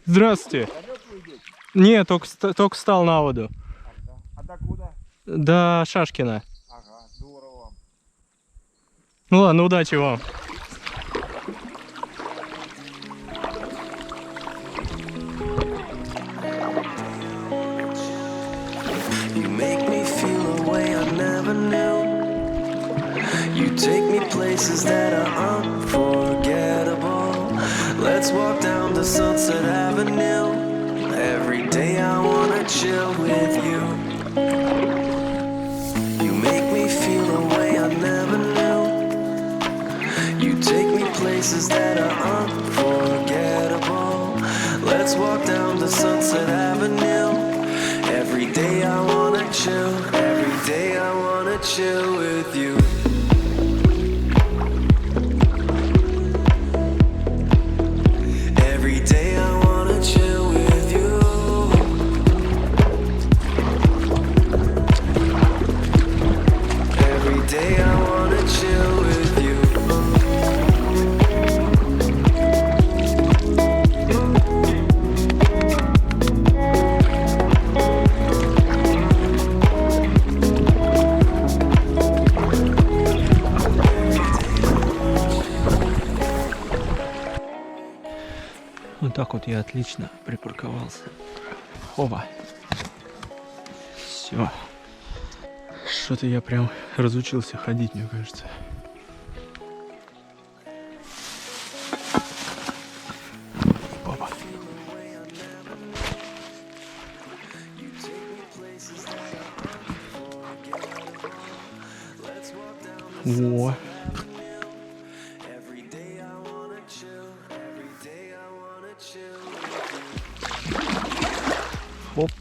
Здравствуйте. Нет, только встал на воду. А докуда? До Шашкина. Ага, здорово. Ну ладно, удачи вам. You make me feel a way I never knew. You take me places that are unforgettable. Let's walk down to Sunset Avenue. Every day I wanna chill with you. You make me feel a way I never knew. You take me places that are unforgettable. Let's walk down to Sunset Avenue. Every day I wanna chill. Every day I wanna chill with you. Every day I wanna chill with you. Every day I wanna chill with you. Вот так вот я отлично припарковался. Опа. Все. Что-то я прям разучился ходить, мне кажется. Опа. О. Оп.